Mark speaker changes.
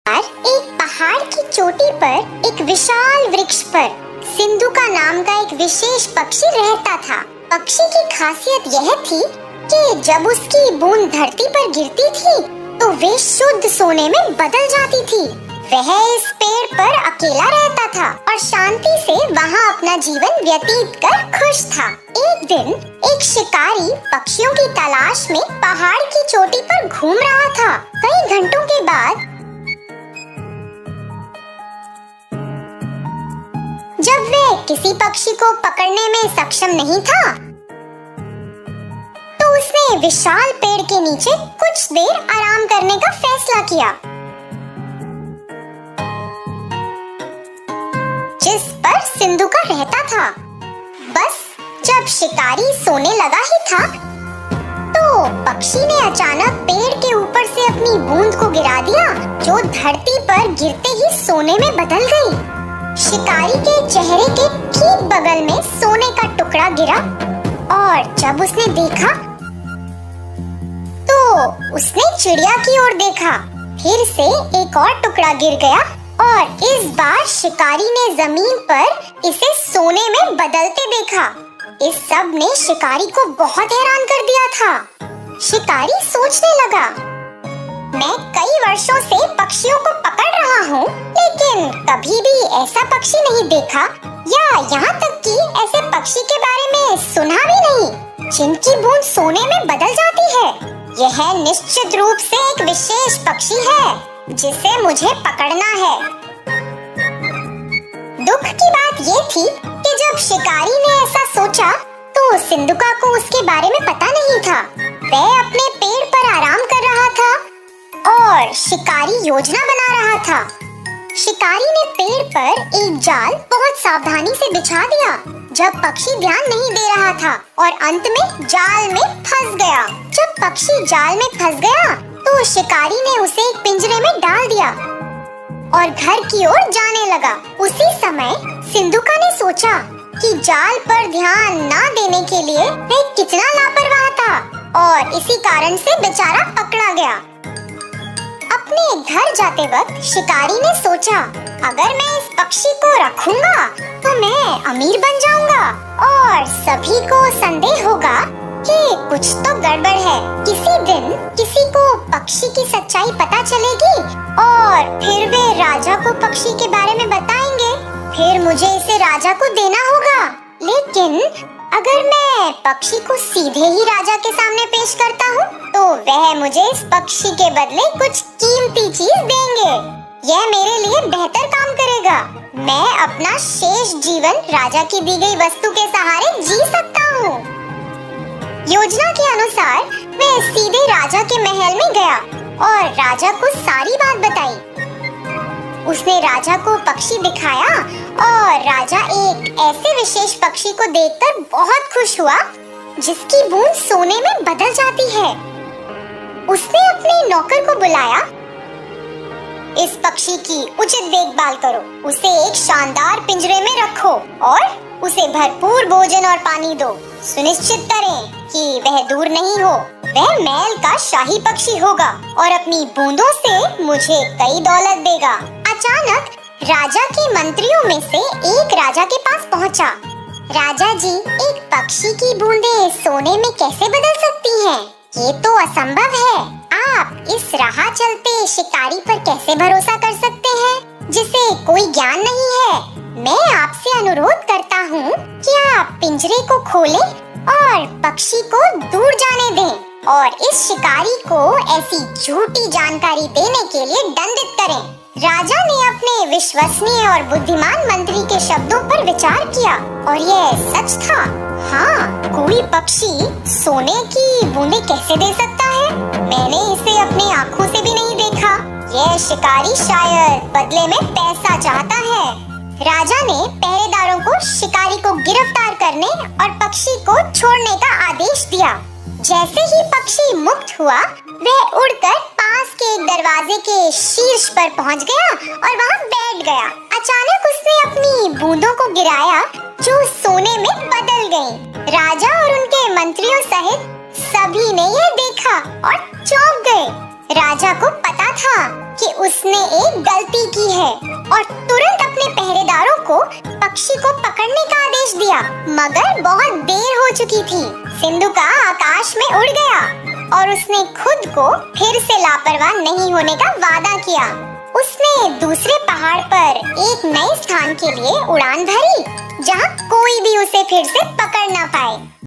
Speaker 1: एक पहाड़ की चोटी पर एक विशाल वृक्ष पर सिंधु का नाम का एक विशेष पक्षी रहता था। पक्षी की खासियत यह थी कि जब उसकी बूंद धरती पर गिरती थी तो वे शुद्ध सोने में बदल जाती थी। वह इस पेड़ पर अकेला रहता था और शांति से वहाँ अपना जीवन व्यतीत कर खुश था। एक दिन एक शिकारी पक्षियों की तलाश में पहाड़ की चोटी पर घूम रहा था। कई घंटों के बाद जब वह किसी पक्षी को पकड़ने में सक्षम नहीं था तो उसने विशाल पेड़ के नीचे कुछ देर आराम करने का फैसला किया, जिस पर सिंधु का रहता था। बस जब शिकारी सोने लगा ही था तो पक्षी ने अचानक पेड़ के ऊपर से अपनी बूंद को गिरा दिया, जो धरती पर गिरते ही सोने में बदल गई। शिकारी के चेहरे के ठीक बगल में सोने का टुकड़ा गिरा और जब उसने देखा तो उसने चिड़िया की ओर देखा। फिर से एक और टुकड़ा गिर गया और इस बार शिकारी ने जमीन पर इसे सोने में बदलते देखा। इस सब ने शिकारी को बहुत हैरान कर दिया था। शिकारी सोचने लगा, मैं कई वर्षों से पक्षियों को पकड़ रहा हूँ, लेकिन कभी भी ऐसा पक्षी नहीं देखा या यहाँ तक कि ऐसे पक्षी के बारे में सुना भी नहीं जिनकी बूंद सोने में बदल जाती है। यह निश्चित रूप से एक विशेष पक्षी है जिसे मुझे पकड़ना है। दुख की बात ये थी कि जब शिकारी ने ऐसा सोचा तो सिंधुका को उसके बारे में पता नहीं था। वह अपने पेड़ पर आराम कर रहा था और शिकारी योजना बना रहा था। शिकारी ने पेड़ पर एक जाल बहुत सावधानी से बिछा दिया जब पक्षी ध्यान नहीं दे रहा था और अंत में जाल में फंस गया। जब पक्षी जाल में फंस गया तो शिकारी ने उसे एक पिंजरे में डाल दिया और घर की ओर जाने लगा। उसी समय सिंधुका ने सोचा कि जाल पर ध्यान ना देने के लिए वह कितना लापरवाह था और इसी कारण से बेचारा पकड़ा गया। अपने घर जाते वक्त शिकारी ने सोचा, अगर मैं इस पक्षी को रखूंगा तो मैं अमीर बन जाऊंगा और सभी को संदेह होगा कि कुछ तो गड़बड़ है। किसी दिन किसी को पक्षी की सच्चाई पता चलेगी और फिर वे राजा को पक्षी के बारे में बताएंगे। फिर मुझे इसे राजा को देना होगा। लेकिन अगर मैं पक्षी को सीधे ही राजा के सामने पेश करता हूँ तो वह मुझे इस पक्षी के बदले कुछ कीमती चीज देंगे। यह मेरे लिए बेहतर काम करेगा। मैं अपना शेष जीवन राजा की दी गई वस्तु के सहारे जी सकता हूँ। योजना के अनुसार वह सीधे राजा के महल में गया और राजा को सारी बात बताई। उसने राजा को पक्षी दिखाया और राजा एक ऐसे विशेष पक्षी को देखकर बहुत खुश हुआ जिसकी बूंद सोने में बदल जाती है। उसने अपने नौकर को बुलाया, इस पक्षी की उचित देखभाल करो, उसे एक शानदार पिंजरे में रखो और उसे भरपूर भोजन और पानी दो। सुनिश्चित करें कि वह दूर नहीं हो। वह महल का शाही पक्षी होगा और अपनी बूंदों से मुझे कई दौलत देगा। अचानक राजा के मंत्रियों में से एक राजा के पास पहुंचा। राजा जी, एक पक्षी की बूंदें सोने में कैसे बदल सकती हैं? ये तो असंभव है। आप इस राह चलते शिकारी पर कैसे भरोसा कर सकते हैं जिसे कोई ज्ञान नहीं है? मैं आपसे अनुरोध करता हूँ कि आप पिंजरे को खोलें और पक्षी को दूर जाने दें और इस शिकारी को ऐसी झूठी जानकारी देने के लिए दंडित करें। राजा ने अपने विश्वसनीय और बुद्धिमान मंत्री के शब्दों पर विचार किया और यह सच था। हाँ, कोई पक्षी सोने की बूंदें कैसे दे सकता है? मैंने इसे अपनी आँखों से भी नहीं देखा। यह शिकारी शायद बदले में पैसा चाहता है। राजा ने पहरेदारों को शिकारी को गिरफ्तार करने और पक्षी को छोड़ने का आदेश दिया। जैसे ही पक्षी मुक्त हुआ, वह उड़कर पास के एक दरवाजे के शीर्ष पर पहुंच गया और वहां बैठ गया। अचानक उसने अपनी बूंदों को गिराया जो सोने में बदल गईं। राजा और उनके मंत्रियों सहित सभी ने यह देखा और चौंक गए। राजा को पता था कि उसने एक गलती की है और तुरंत अपने पहरेदारों को पक्षी को पकड़ने का आदेश दिया। मगर बहुत देर हो चुकी थी। सिंधुका आकाश में उड़ गया और उसने खुद को फिर से लापरवाह नहीं होने का वादा किया। उसने दूसरे पहाड़ पर एक नए स्थान के लिए उड़ान भरी, जहाँ कोई भी उसे फिर से पकड़ ना पाए।